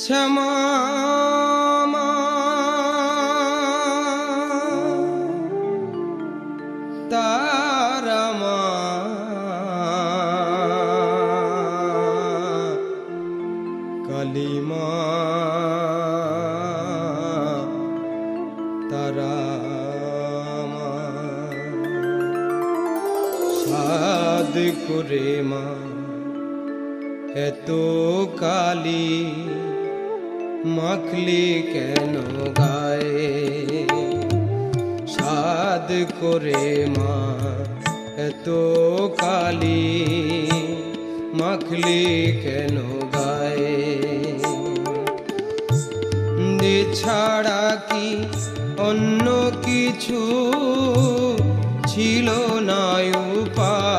শ্যামা তারা মা কালী মা তারা মা সাদ করে মা এত কালী মাখলি কেন গায়ে সাদ করে মা এত কালী মাখলি কেন গায়ে ছাড়া কি অন্য কিছু ছিল না উপায়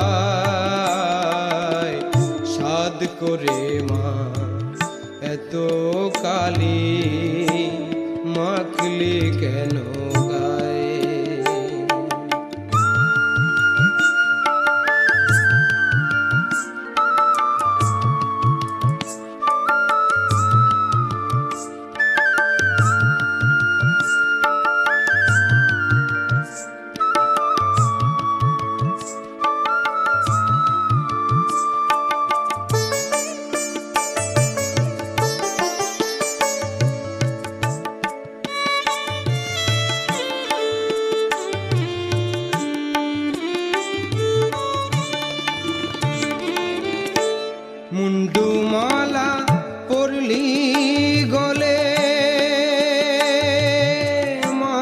সাদ করে মা এত কালী মাখলি কেন গায়ে মুন্ডুমালা পরলি গলে মা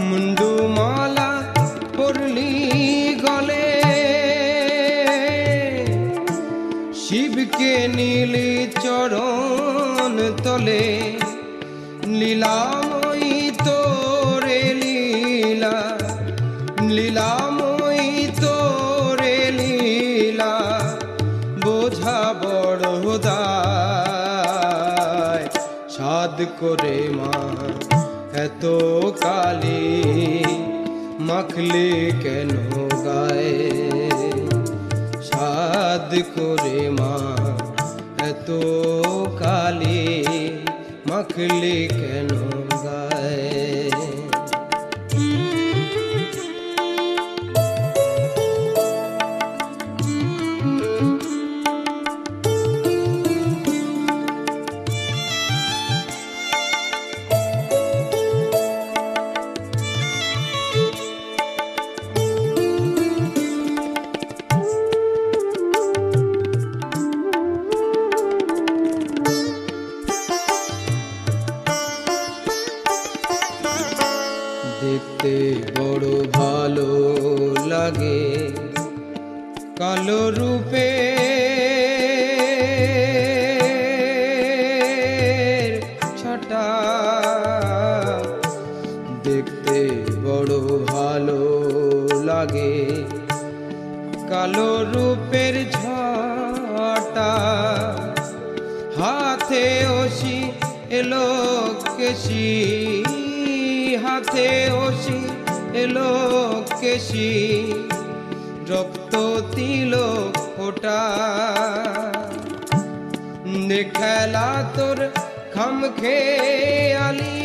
মুন্ডুমালা পরলি গলে শিবকে নীলি চরণ তলে লীলাময়ী তোরে লীলা লীলাময়ী তোরে লীলা বোঝা বড় দায় সাদ করে মা এত কালী মাখলি কেন গায়ে সাদ করে মা এত কালী মাখলি কেন গায়ে দেখতে বড় ভালো লাগে কালো রূপে ছটা দেখতে বড় ভালো লাগে কালো রূপের ছটা হাতে ওসি এলো কেশি হাতে ওসি এলো কেশি রক্ত তিলক ফোঁটা দেখলা তোর খাম খেয়ালি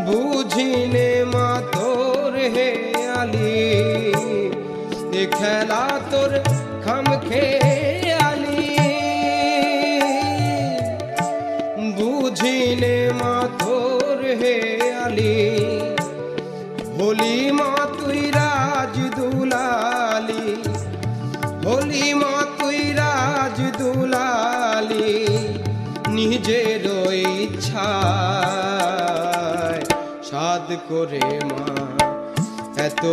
বুঝিনে মা তোর হে আলি দেখলা তোর খাম খেয়ালি বুঝিনে মা তোর হে আলি হোলি মা তুই রাজ দুলালি হোলি মা তুই রাজ দুলালি নিজের ইচ্ছায় সাদ করে মা এত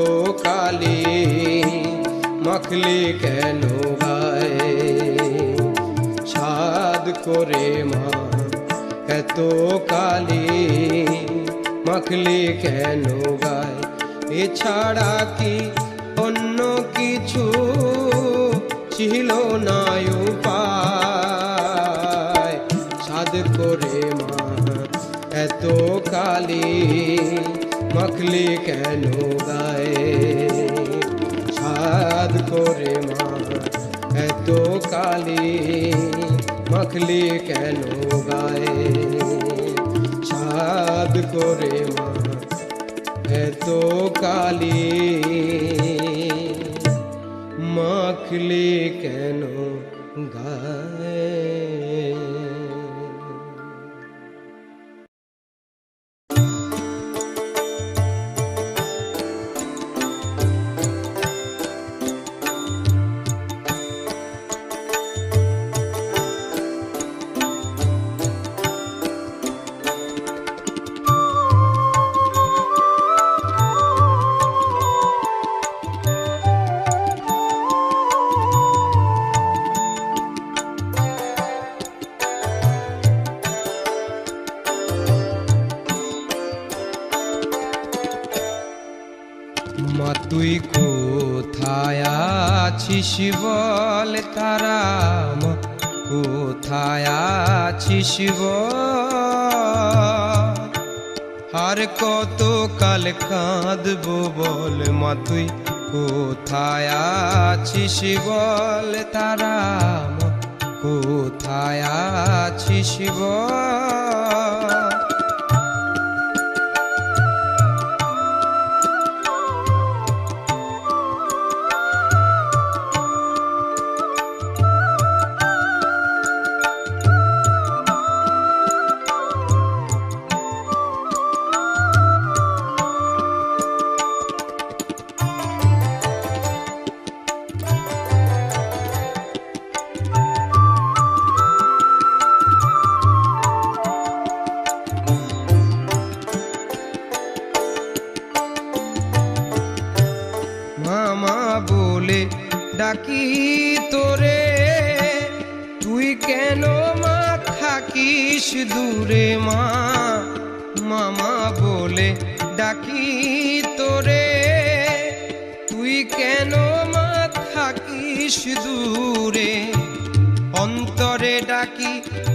কালী মাখলি কেন গায়ে সাদ করে মা এত কালী মাখলি কেন গায় এছাড়া কি অন্য কিছু ছিল না উপায় সাদ করে মা এত কালী মাখলি কেন গায়ে সাদ করে মা এত কালি মাখলি কেন গায়ে সাদ করে মা এত কালি মাখলি কেন গায়ে মা তুই কোথায় আছিস বল তারা মা কোথায় আছিস বল আর কত কাল কাঁদবো বল মা তুই কোথায় আছিস বল তারা মা কোথায় আছিস বল মামা বলে ডাকি তোরে তুই কেন মা থাকিস দূরে মা মামা বলে ডাকি তোরে তুই কেন মা থাকিস দূরে অন্তরে ডাকি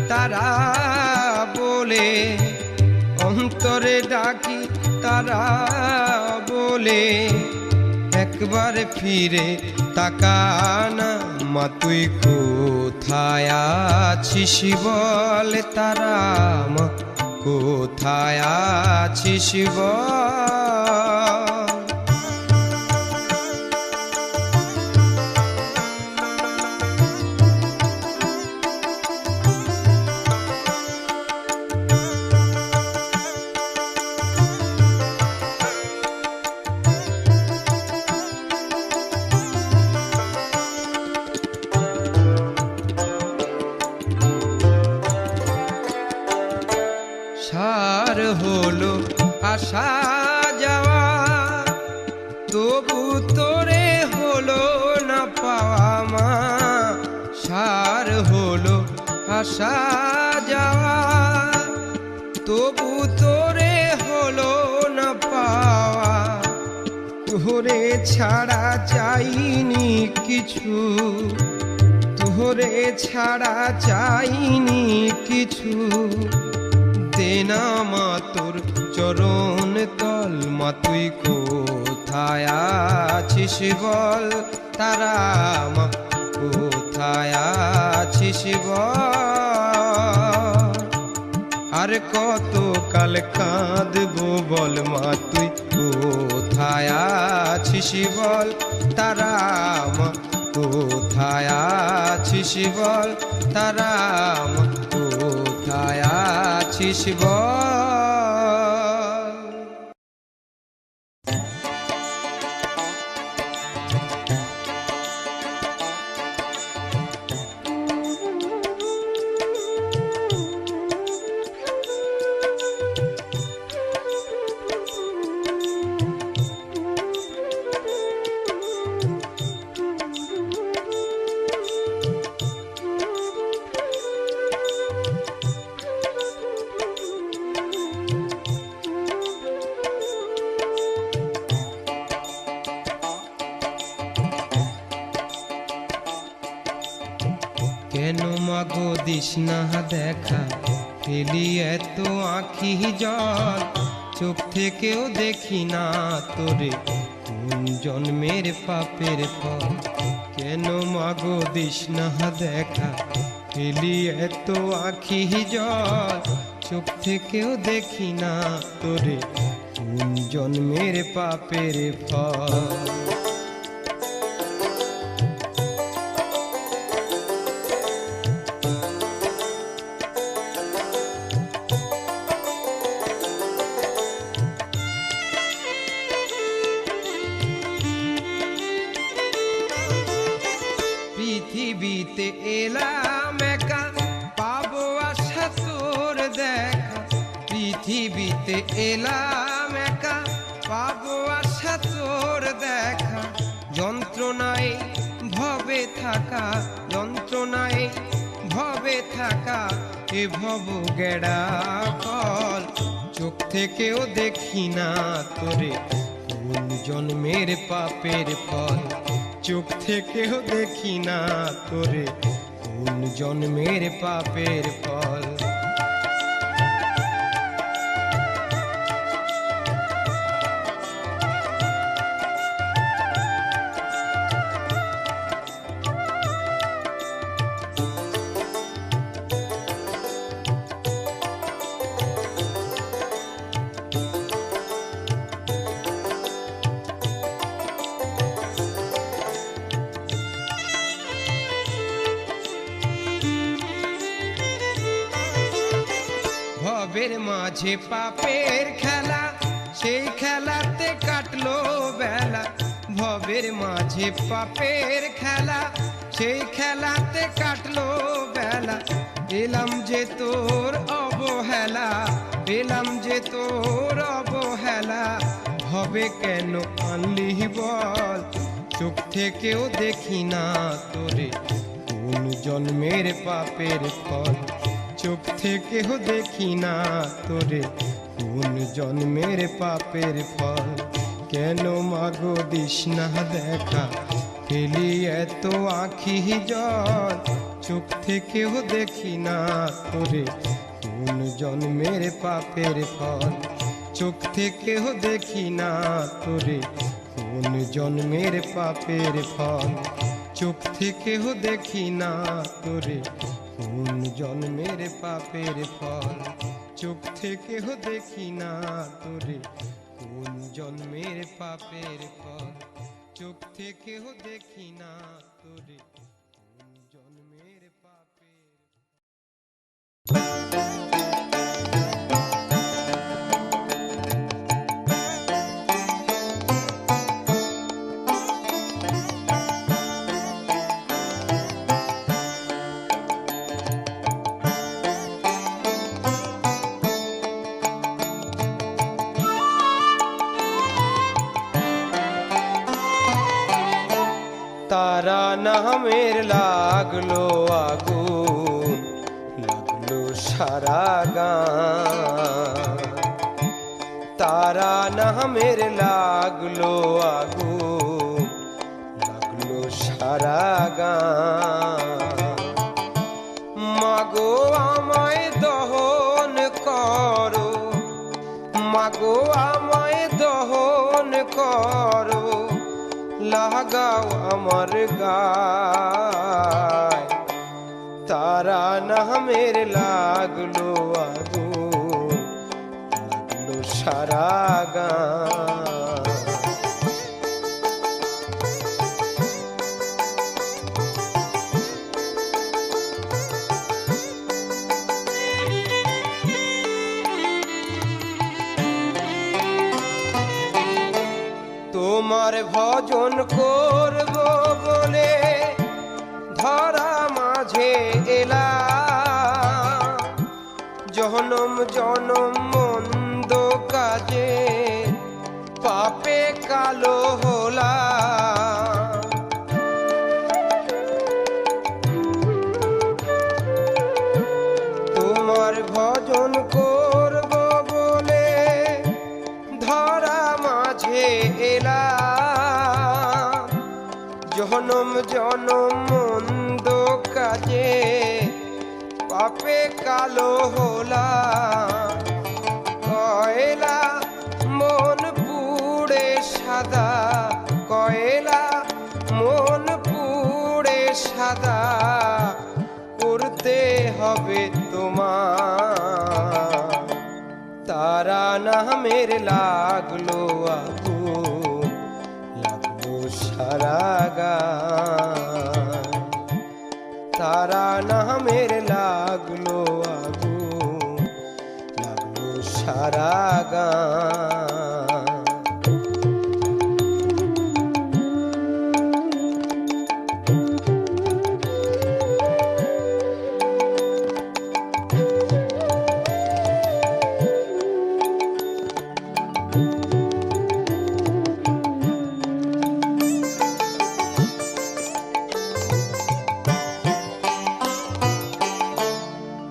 তারা বলে অন্তরে ডাকি তারা বলে একবার ফিরে তাকানা মা তুই কোথায় আছিস বল তারা মা কোথায় আছিস বল সার হলো আসা যাওয়া তবু তোরে হলো না পাওয়া মা সার হলো আসা যাওয়া তবু তোরে হলো না পাওয়া তোরে ছাড়া চাইনি কিছু তোরে ছাড়া চাইনি কিছু দেনা মা তোর চরণ তল মা তুই কোথায় আছিস বল তারা মা কোথায় আছিস বল আর কত কাল কাঁদবো বল মা তুই কোথায় আছিস বল তারা মা কোথায় আছিস বল তারা মা কোথায় আছিস বল কেন মাগো দিস না দেখা ফেলি এত আঁখি জল চোখ থেকেও দেখি না তোরে কোন জন্মের পাপের ফল। কেন মাগো দিস না দেখা, ফেলি এত আখি জল, চোখ থেকেও দেখি না তোরে, কোন জন্মের পাপের ফল। পৃথিবীতে এলাম একা, পাবো আশা তোর দেখা। পৃথিবীতে এলাম একা, পাবো আশা তোর দেখা। যন্ত্রণায় ভবে থাকা, যন্ত্রণায় ভবে থাকা, এ ভব গেড়া ফল। চোখ থেকেও দেখি না তোরে, কোন জন্মের পাপের ফল। চোখ থেকেও দেখি না তোরে, কোন জন্মের পাপের ফল। ভবের মাঝে পাপের খেলা, সেই খেলাতে কাটলো বেলা। ভবের মাঝে পাপের খেলা, সেই খেলাতে কাটলো বেলা। এলাম যে তোর অবহেলা, এলাম যে তোর অবহেলা, ভবে কেন আনলি বল। চোখ থেকেও দেখি না তোরে, কোন জন্মের পাপের ফল। চোখ থেকেও দেখি না তোরে, কোন জন্মের পাপের ফল। কেন মাগো দিস না দেখা, ফেলি এত আখি জল, চোখ থেকেও দেখি না তোরে, কোন জন্মের পাপের ফল। চোখ থেকেও দেখি না তোরে, কোন জন্মের পাপের ফল। চোখ থেকেও দেখি না তোরে, কোন জন্মের পাপের ফল। চোখ থেকেও দেখি না তোরে, কোন জন্মের পাপের ফল। চোখ থেকেও দেখি না তোরে, কোন জন্মের পাপের। তারা নামের লাগলো আগুন, লাগলো সারা গান। তারা নামের লাগলো আগুন, লাগলো সারা গান। মাগো আমায় দহন করো, মাগো আমায় দহন করো, লাগাও আমার গায়। তারা নামের লাগলো আগুন, লাগলো সারা গান। তোমার ভজন করব বলে ধরা মাঝে এলাম, জনম জনম মন্দ কাজে পাপে কালো হলাম। তোমার ভজন করব বলে ধরা মাঝে এলাম, জনম জনম মন্দ কাজে পাপে কালো হলাম। কয়লা মন পুড়ে সাদা, তারা নামের লাগলো আগুন, লাগলো সারা গান। তারা নামের লাগলো আগুন, লাগলো সারা গান।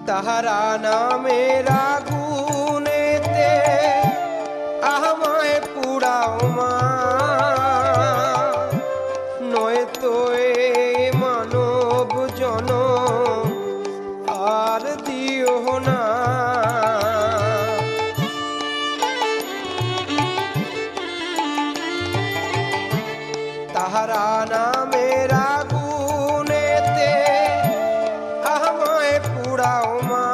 তাহারা নামের আগুনেতে আমায় পুড়াও মা, নয়তো এ মানব জনম আর দিও না। তাহারা নামের আগুনেতে আমায় পুড়াও মা,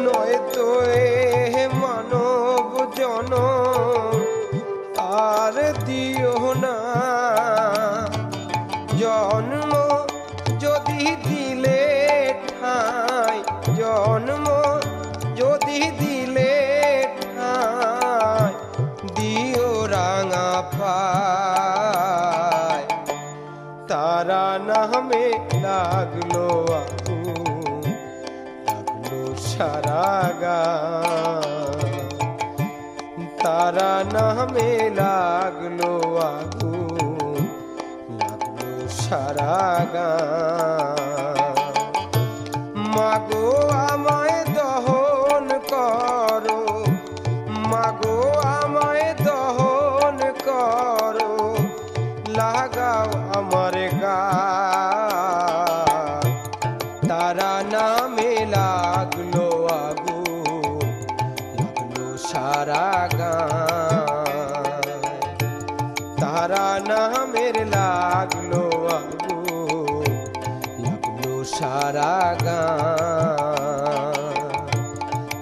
নয়তো এ মানব জনম আর দিও না। জন্ম যদি দিলে ঠাঁই, জন্ম যদি দিলে ঠাঁই, দিও রাঙা পায়। তারা নামে লাগলো আগুন, লাগলো সারা গান। তারা নামে লাগলো আগুন, লাগলো সারা গান। মাগো আমায় দহন করো, মাগো আমায় দহন করো, লাগাও আমার গান। তারা নামে লাগলো আগুন, লাগলো সারা গান। তারা নামের লাগলো আগুন, লাগলো সারা গান।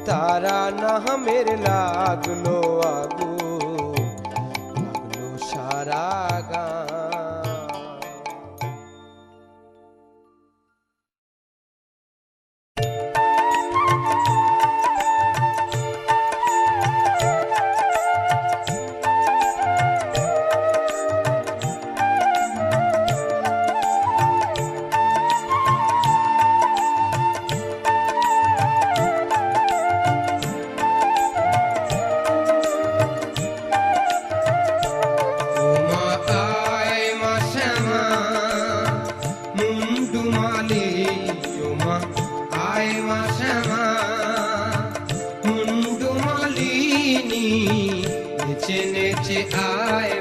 তারা নামের লাগলো আগুন, লাগলো সারা গান। নেচে নেচে আয়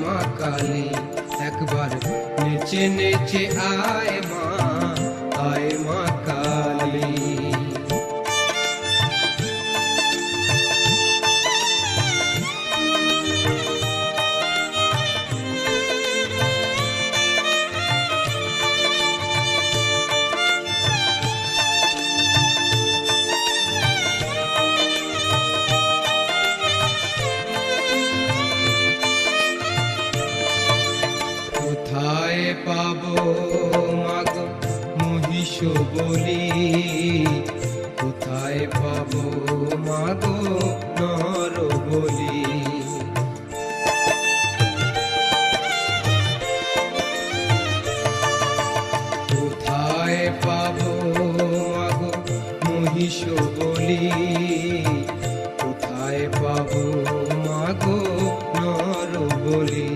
মা কালী, একবার নেচে নেচে আয় মা কালী। কোথায় পাবো মাগো মহিষ বলি, কোথায় পাবো মাগো নর বলি। কোথায় পাবো মাগো মহিষ বলি, কোথায় পাবো মাগো নর বলি।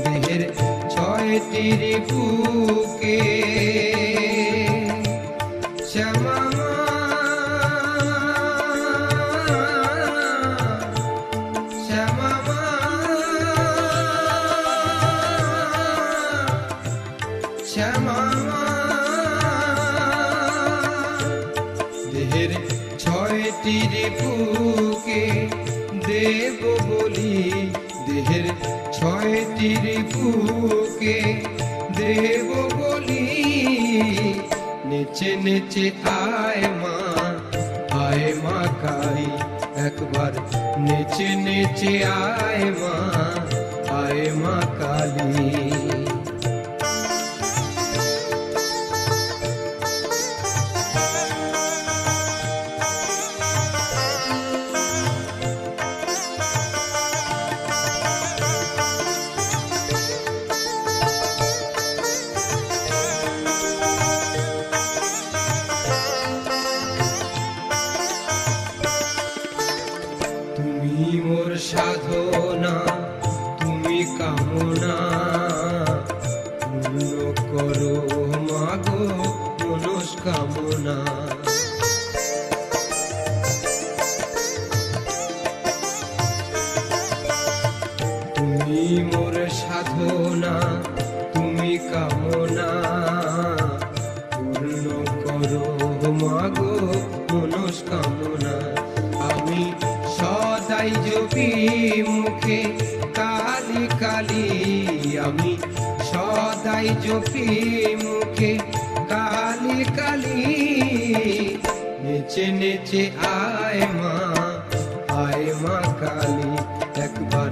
দেহের ছয়টির বুকে শ্যামা শ্যামা শ্যামা দেহের ছয়টির বুকে দেব বলি, দেহের ছয়টির বুকে দেব বলি। নেচে নেচে আয় মা আয় মা কালী একবার নেচে নেচে আয় মা কালী। তুমি মোর সাধনা, তুমি কামনা, পূর্ণ করো মাগো মনস্কামনা। তুমি মোর সাধনা, তুমি কামনা, পূর্ণ করো মাগো মনস্কামনা। আমি সদাই জপি মুখে কালী কালী, আমি সদাই জপি মুখে কালী কালী। নেচে নেচে আয় মা কালী একবার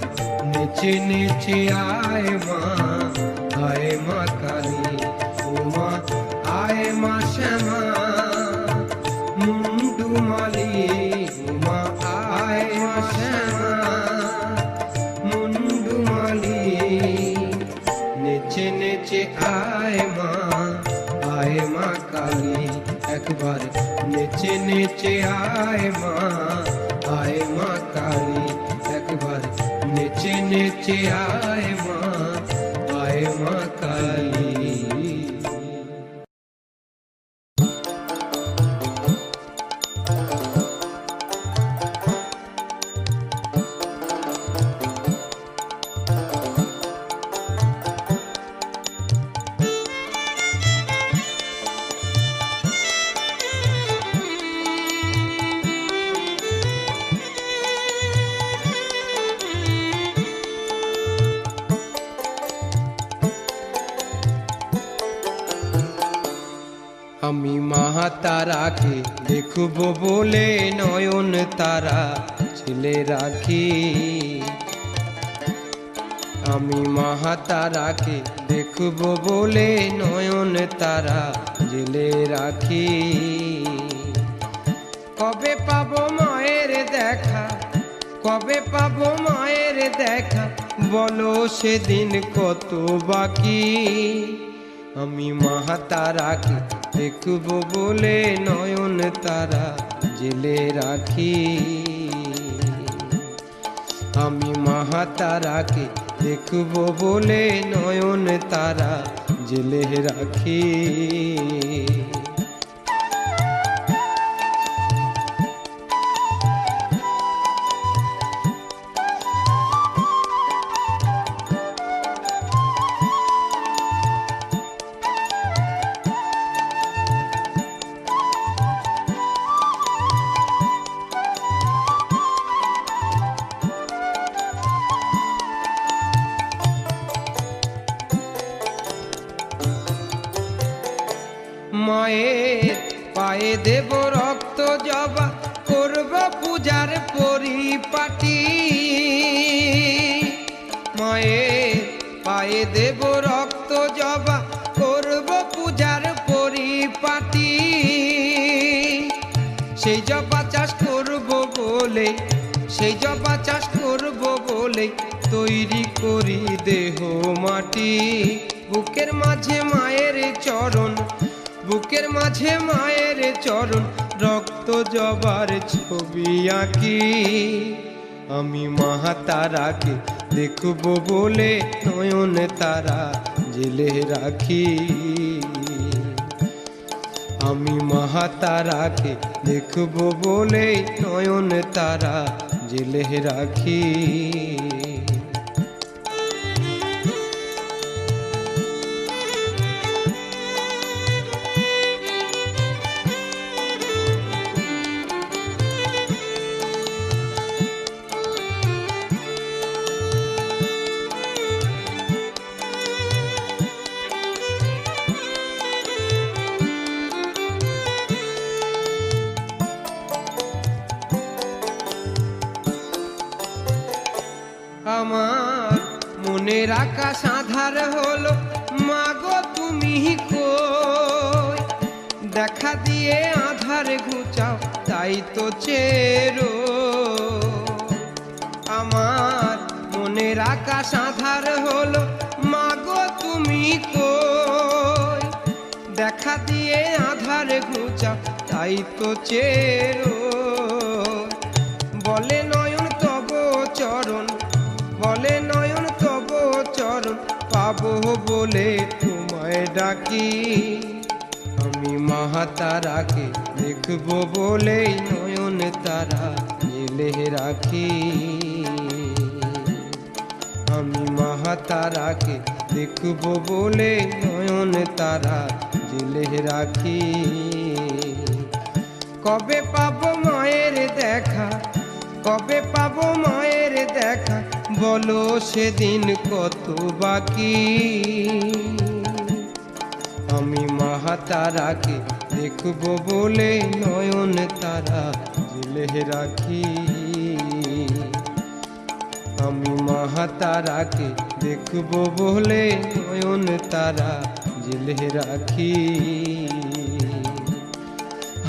নেচে নেচে আয় মা কালী। ও মা আয় মা শ্যামা মুন্ডু মালি, ও মা আয় মা শ্যামা মুন্ডু মালি। নেচে নেচে আয় মা কালী একবার নেচে নেচে আয় মা কালী একবার নেচে নেচে আয় মা কালী। আমি মহাতারাকে দেখব বলে নয়ন তারা ছেলে রাখি। আমি মহাতারাকে দেখব বলে নয়ন তারা জেলে রাখি। কবে পাবো মায়ের দেখা, কবে পাবো মায়ের দেখা, বলো সেদিন কত বাকি। আমি মহাতারাকে দেখব বলে নয়ন তারা জেলে রাখি। আমি মহাতারাকে দেখব বলে নয়ন তারা জেলে রাখি। মায়ের পায়ে দেব রক্ত জবা, করব পূজার পরিপাটি। মায়ের পায়ে দেব রক্ত জবা, করব পূজার পরিপাটি। সেই জবা চাষ করব বলে, সেই জবা চাষ করব বলে তৈরি করি দেহ মাটি। বুকের মাঝে মায়ের চরণ, বুকের মাঝে মায়ের চরণ, রক্ত জবার ছবি আঁকি। আমি মহাতারাকে দেখব বলে নয়ন তারা জেলে রাখি। আমি মহাতারাকে দেখব বলে নয়ন তারা জেলে রাখি। আমার মনের আকাশ আধার হলো, মাগো তুমি কই? দেখা দিয়ে আধার ঘুচাও, তাই তো চেরো। আমার মনের আকাশ আধার হলো, মাগো তুমি কই? দেখা দিয়ে আধার ঘুচাও, তাই তো চেরো। বলে নয়ন তব চরণ, বলে নয়ন তব চরণ, পাবো বলে তোমায় ডাকি। আমি মহাতারাকে দেখবো বলেই নয়ন তারা জেলে রাখি। আমি মহাতারাকে দেখবো বলে নয়ন তারা জেলে রাখি। কবে পাবো মায়ের দেখা, কবে পাবো মায়ের দেখা, বলো সেদিন কত বাকি। আমি মহাতারাকে দেখবো বলে নয়ন তারা জেলে রাখি। আমি মহাতারাকে দেখবো বলে নয়ন তারা জেলে রাখি।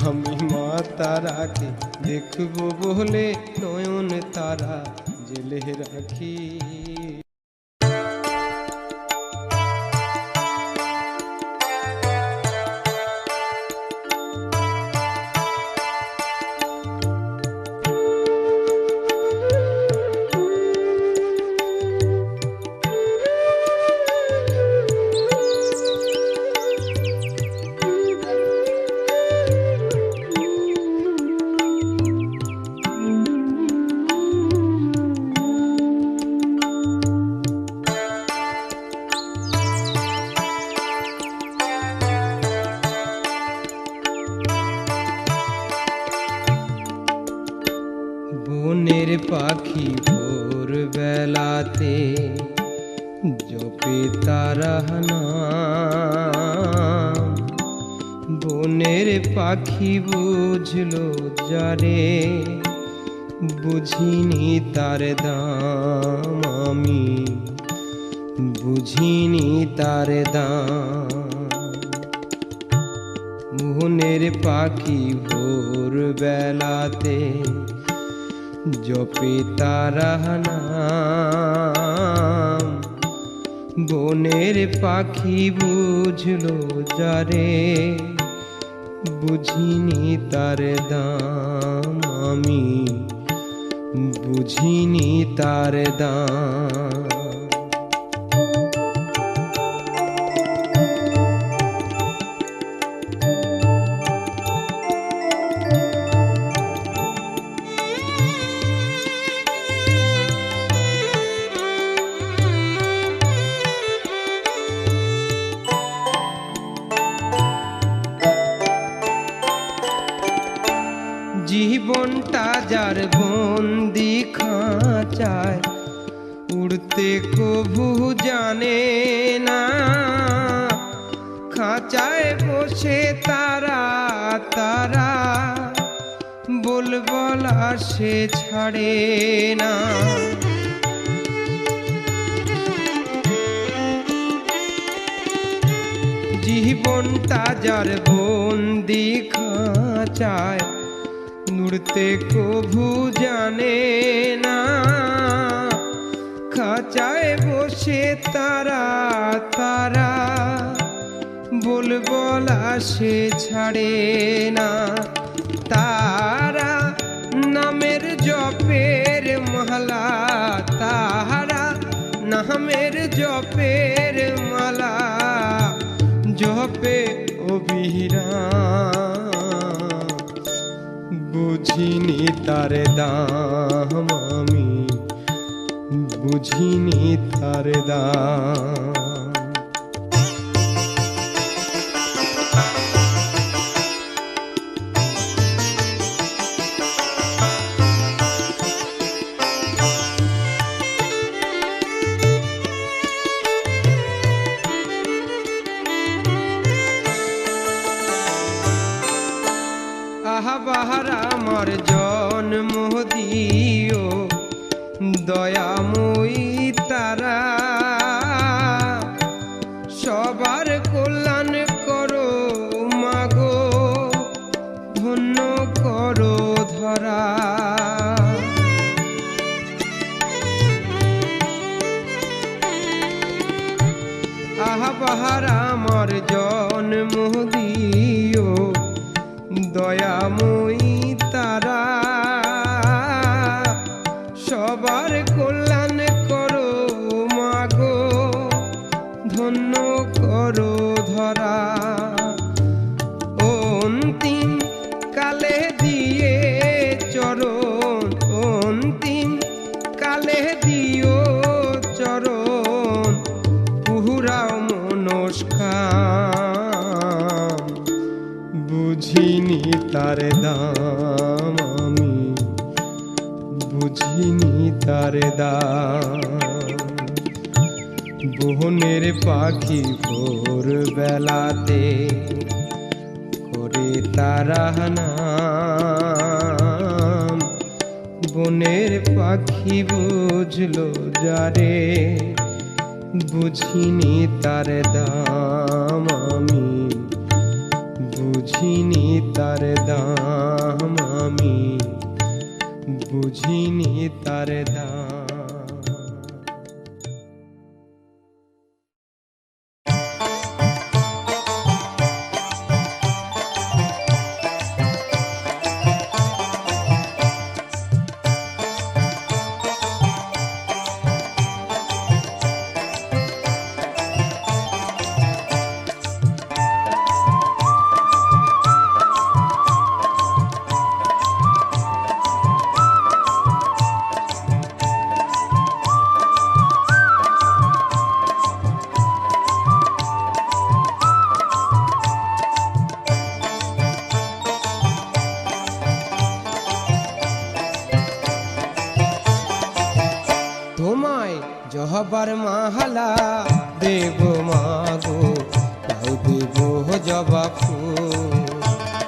আমি মাতারাকে দেখবো বলে নয়ন তারা জেলে রাখি। বনের পাখি ভোর বেলাতে জপে তারা নাম। বনের পাখি বুঝলো যারে, বুঝিনি তার দাম। আমি বুঝিনি তার দাম। বনের পাখি ভোর বেলাতে জপে তারা নাম। বনের পাখি বুঝলো যারে, বুঝিনি তার দাম। আমি বুঝিনি তার দাম। জীবনটা যার বন্দি খাঁচায়, উড়তে কভু জানে না। খাঁচায় বসে তারা তারা বলবলা সে ছাড়ে না। জীবনটা যার বন্দি খাঁচায়, উড়তে কভু জানে না। খাঁচায় বসে তারা তারা বলবলা সে ছাড়ে না। তারা নামের জপের মালা, তারা নামের জপের মালা, জপে অবিরাম। বুঝিনি তার দাম। আমি বুঝিনি তার দাম। আহা বাহার আমার জন্ম দিও, দয়া দয়াময়ী তারা সবার কল্যাণ করো মাগো ধন্য করো ধরা আহা বাহার আমার জন্ম দিও দয়াময়ী তারা সবার কল্যাণ করো মাগো ধন্য করো ধরা অন্তিম কালে দিয়ে চরণ অন্তিম কালে দিও চরণ পুরাও মনস্কাম বুঝিনি তার দাম আমি বুঝিনি তার দাম বনের পাখি ভোর বেলাতে করে তারা নাম বনের পাখি বুঝলো যারে বুঝিনি তার দাম আমি বুঝিনি তার দাম আমি বুঝিনি তার দাম জহবার মাহালা দেব মাগো তাই দেব জবা ফুল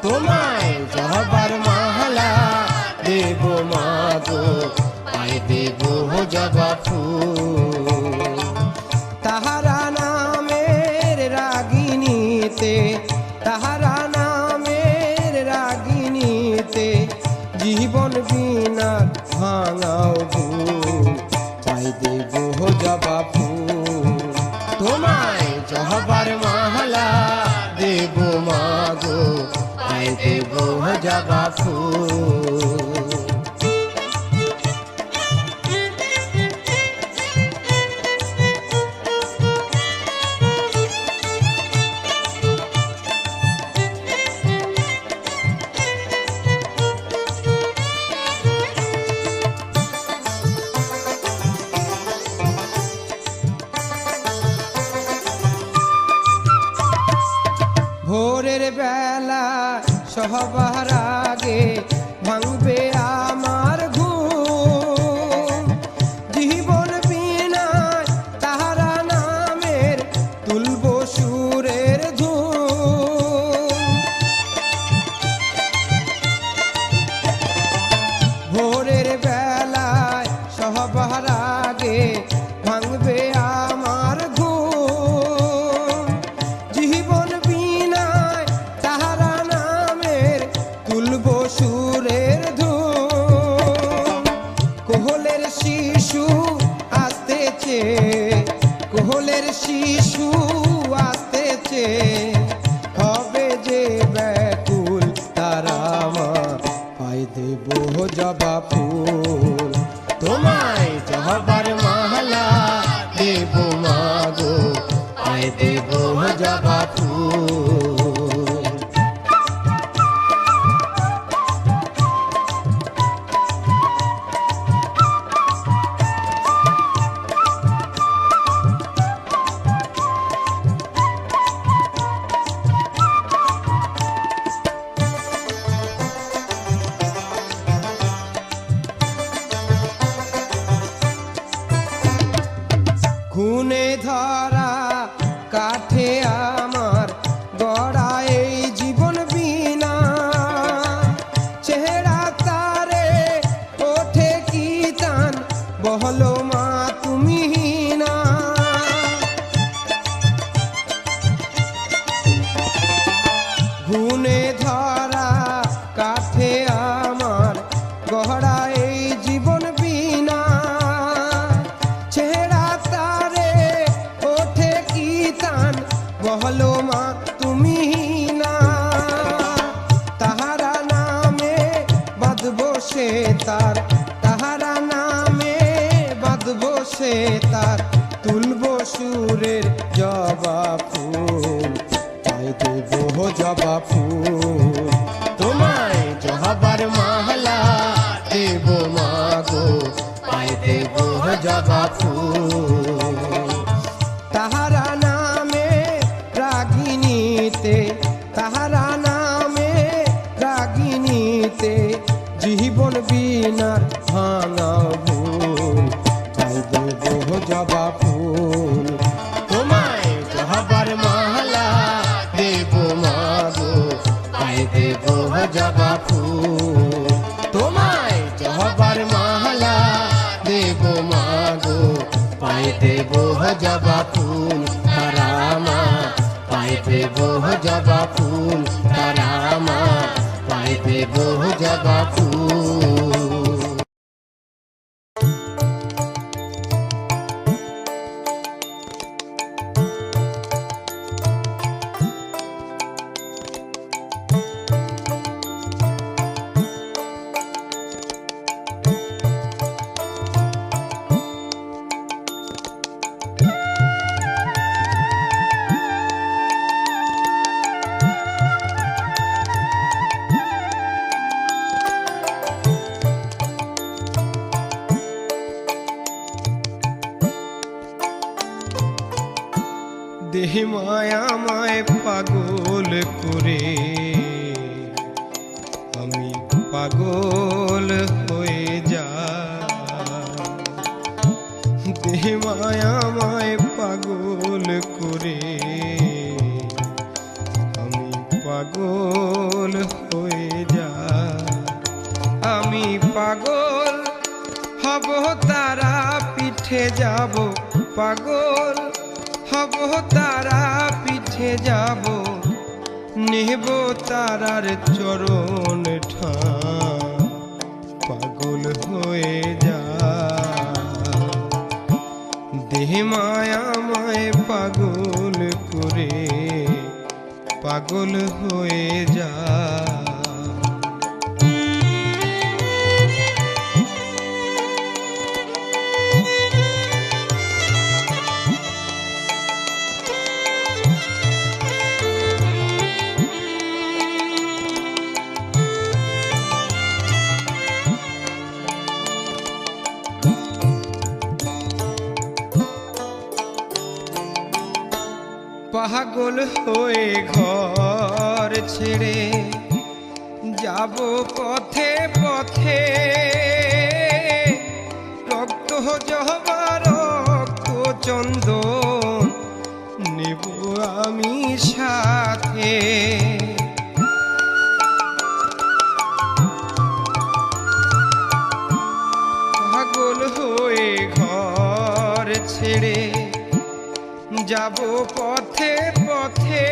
তোমায় জহবার মাহালা দেব মাগো তাই দেব জবা ফুল তাহারা নামের রাগিনীতে তাহারা নামের রাগিনীতে জীবন বিনা ভাঙাও ভুল তাই দেব জবা ফুল তোমায় জহবার মালা দেব মাগো তাই দেব জবা ফুল ভোরের বেলা সহবার আগে ভাঙবে আমার ঘুম জীবন বিনা তাহারা নামের তুলব সুরের ধুম ভোরের বেলায় সহবার আগে ভাঙবে আমার ঘুম জীবন সুরের ধুম কোহলের শিশু আসতেছে কোহলের শিশু আসতেছে হবে যে ব্যাকুল তারা পাই দেব জবা ফুল তোমায় জহবার মালা দেব মাগো পাই দেব জবা ফুল খুনে ধরা কাঠে আমার গড়া এই জীবন বিনা চেহারা তারে ওঠে কি তান বহলো মা তুমি না। গুনে ধরা কাঠে আমার গহরা এই জীবন বিনা, ছেড়া তারে ওঠে কি তান বহলো মা তুমি না। তাহারা নামে বাঁধবো সে তার, তাহারা নামে বাঁধবো সে তার, তুলবো সুরের জবা ফুল, তাই দেব জবা ফুল। তোমায় জহাবার মালা দেব মাগো, তাই দেব জবা ফুল। তাহারা নামে রাগিনীতে, তাহারা নামে রাগিনীতে, জীবন বিনার ভাঙা ভুল, তাই দেব জবা ফুল। তোমায় জহাবার মালা দেব মাগো, তাই দেব জবা ফুল। তোমায় জহাবার মালা দেব মাগো, পাই দেব জবা ফুল। তারামা পাই দেব জবা ফুল, তারামা পাই দেব জবা ফুল। দেহ মায়ামায় পাগল করে আমি পাগল হয়ে যাই। দেহ মায়ামায় পাগল করে আমি পাগল হয়ে যাই। আমি পাগল হব তারা পিঠে যাব, পাগল হব তারা পিঠে যাব, নেব তারার চরণ ঠাঁ, পাগল হয়ে যা। দেহ মায়ামায় পাগল করে পাগল হয়ে যা। পাগল হয়ে ঘর ছেড়ে যাব পথে পথে, রক্ত জবা রক্ত চন্দন নেব আমি সাথে। পাগল হয়ে ঘর ছেড়ে যাব পথে পথে,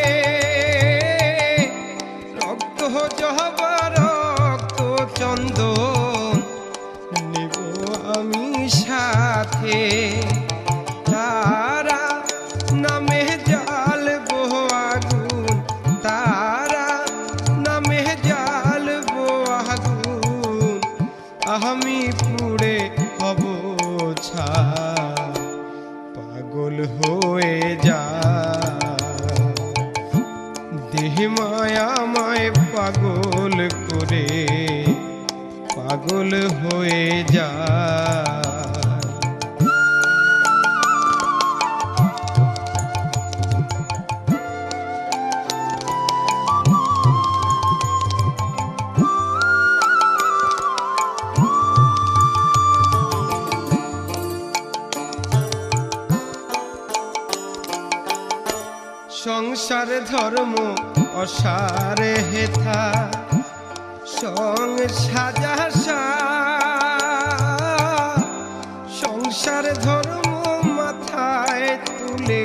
রক্ত জবা রক্ত চন্দন নেব আমি সাথে। তারা নামে জ্বালবো আগুন, তারা নামে জ্বালবো আগুন, আমি পুড়ে হব ছাই, পাগল হয়ে যা। দেহ মায়ামায় পাগল করে পাগল হয়ে যা। সংসার ধর্ম অসারে হেথা সং সাজা সংসার ধর্ম মাথায় তুলে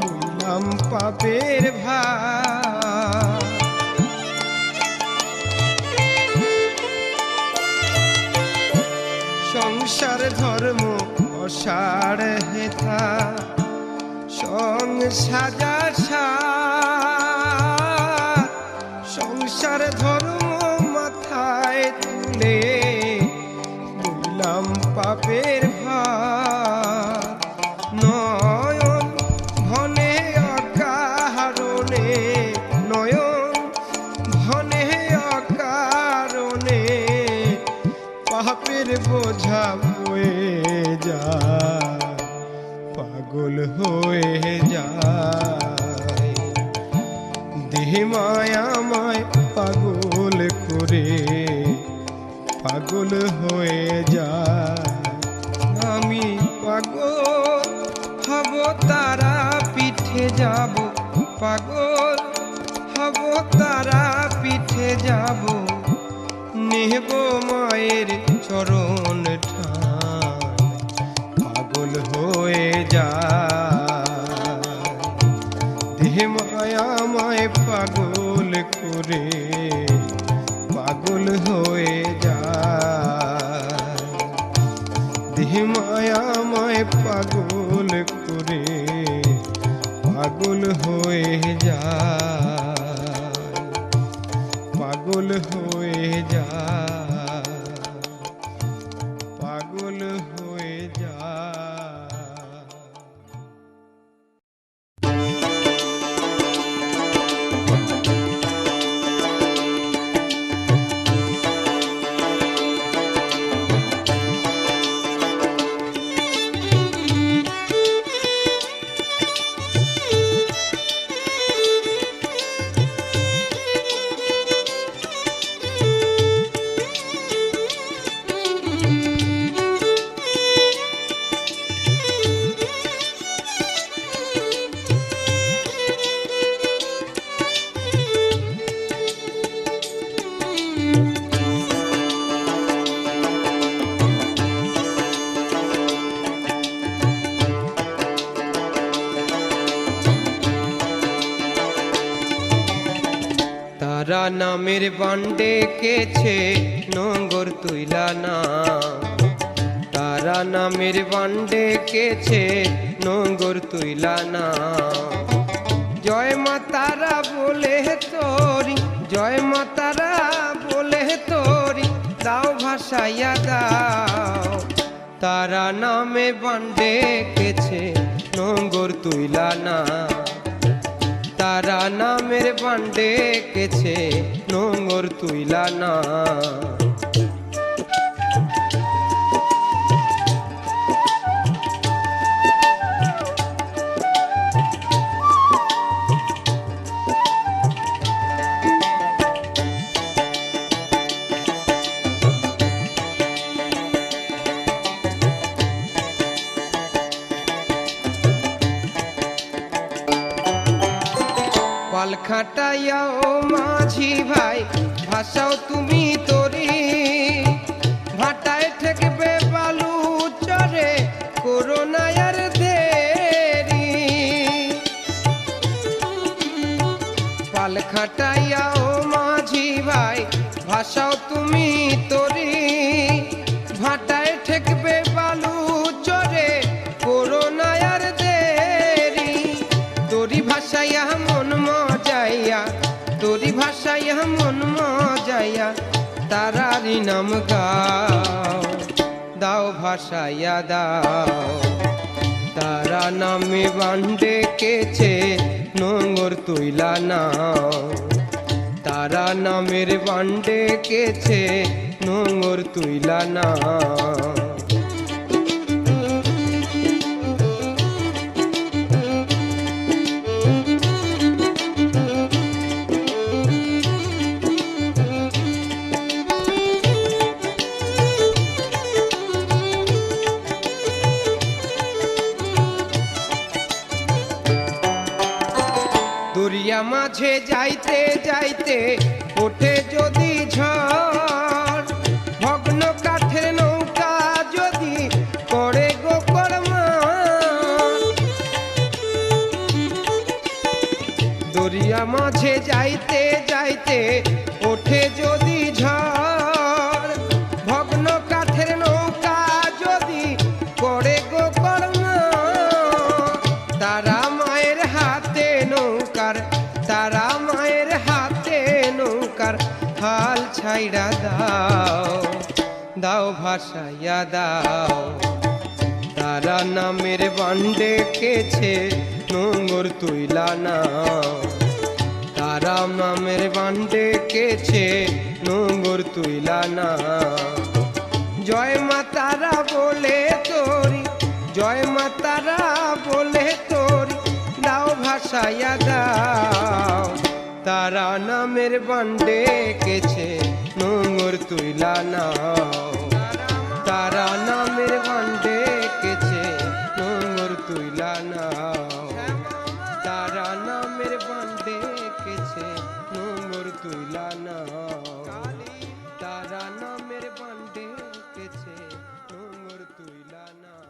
বললাম পাপের ভার। সংসার ধর্ম অসার হেথা সং সাজা সংসার ধর্ম মাথায় তুলে বললাম পাপের ভার। নয়ন ভনে অকারণে, নয়ন ভনে অকারণে পাপের বোঝা বয়ে যায়, পাগল হয়ে যায়। দেহ মায়াময় পাগল করে পাগল হয়ে যায়। আমি পাগল হব তারা পিঠে যাব, পাগল হব তারা পিঠে যাব, নেব মায়ের চরণ ঠাই, পাগল হয়ে যায়। দেহ মায়াময় পাগল করে পাগল হয়ে যায়। দেহ মায়াময় পাগল করে পাগল হয়ে যায়, পাগল হয়ে যায়, পাগল হয়ে যায়। তারা নামের বান্ডে কেছে নোংর তুইলা না, তারা নামের বান্ডে কেছে নোংর তুইলা না। জয় মা তারা বলে তোরি, জয় মা তারা বলে তোরি, দাও ভাসাইয়া দাও। তারা নামে বান্ডে কেছে নোংর তুইলা না, তারা নামের বান্ডে কেছে নোংর তুইলা না। পাল খাটাইয়া ও মাঝি ভাই ভাসাও তুমি তরি, ভাটায় ঠেকবে বালু চরে করোনায়ার দেরি। পাল খাটাইয়া ও মাঝি ভাই ভাসাও তুমি তরি, ভাটায় ঠেকবে বালু চরে করোনায়ার দেরি। তোরি ভাসাইয়া মন মজাইয়া, তোরি ভাসাইয়া মন মজাইয়া, তারারি নাম গাও, দাও ভাসাইয়া দাও। তারা নামে বান্ডে কেছে নোংর তুইলা নাও, তারা নামের বান্ডে কেছে নোংর তুইলা না। দরিয়া মাঝে যাইতে যাইতে ওঠে যদি ঝড়, ভগ্ন কাঠের নৌকা যদি দরিয়া মাঝে যাইতে যাইতে ওঠে যদি ঝড়, ভগ্ন কাঠের নৌকা যদি পড়ে গো কর্ণ, তারা মায়ের হাতে নৌকার, তারা মায়ের হাতে নৌকার হাল ছাইড়া দাও, দাও ভাসাইয়া দাও। তারা নামের বান্ডে কেছে নোংর তুইলা নাও, তারা নামের বান্ডে কেছে নোংর তুইলা না। জয় মা তারা বলে তোরি, জয় মা তারা বলে তোরি, দাও ভাসাইয়া দাও। তারা নামের বান্ডে কেছে নোংর তুইলা নাও, তারা নামের বান্ডে কেছে নোংর তুইলা নাও, তারা নামের বান্ডে কেছে নোংর তুইলা নাও, তারা নামের বান্ডে কেছে নোংর তুইলা নাও।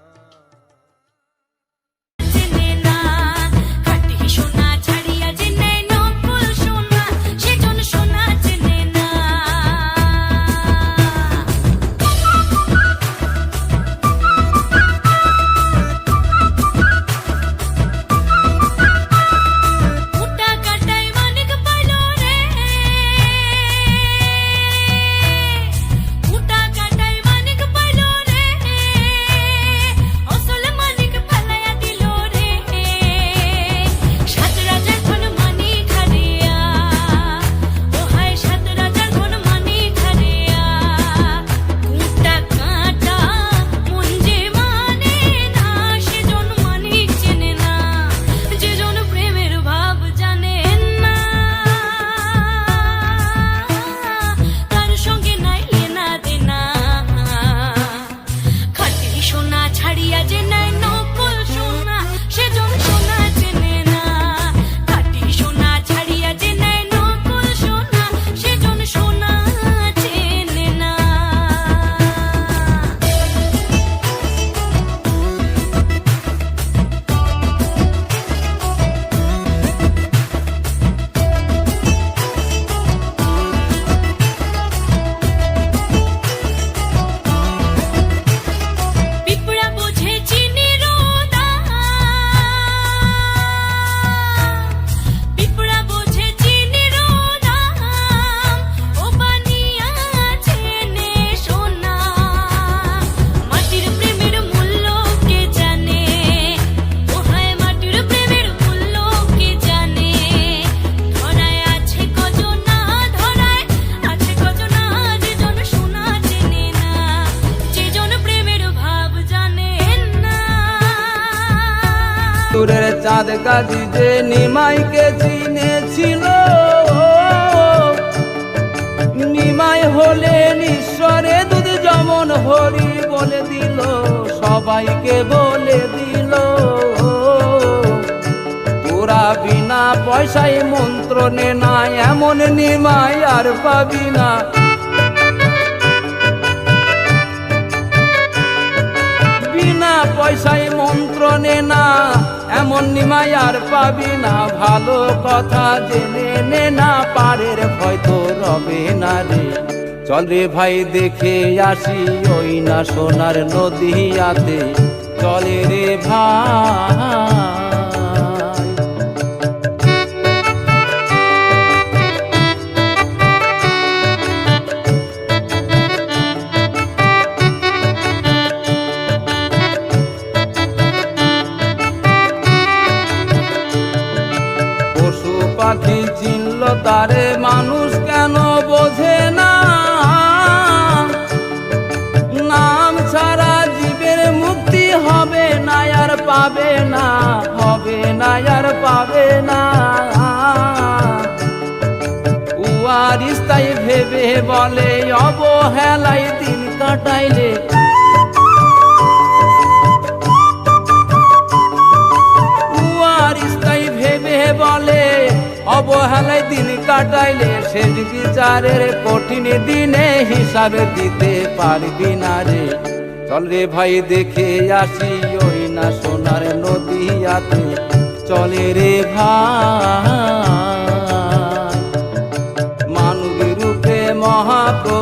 চাঁদ গাজী যে নিমাইকে চিনেছিল, নিমাই হলেন ঈশ্বরে দুধ যেমন হরি বলে দিল, সবাইকে বলে দিল। তোরা বিনা পয়সায় মন্ত্র নে না, এমন নিমাই আর পাবি না। বিনা পয়সায় মন্ত্র নে না, এমন নিমাই আর পাবি না। ভালো কথা জেনে নে না, পারের ভয় তো রবে না রে। চল রে ভাই দেখে আসি ওই না সোনার নদীয়াতে, চলে রে ভাই। পাখি চিনল তারে মানুষ কেন বোঝে না, নাম ছাড়া জীবের মুক্তি হবে না আর পাবে না, হবে না আর পাবে না। উয়ারিস তাই ভেবে বলে অবহেলায় দিন কাটাইলে, উয়ারিস তাই ভেবে বলে অবহেলায় দিন কাটাইলে, শেষ বিচারের কঠিন দিনে হিসাব দিতে পারবি না রে। চল রে ভাই দেখে আসি ওই না সোনার নদীয়াতে, চলে রে ভাই। মহাপ্রভু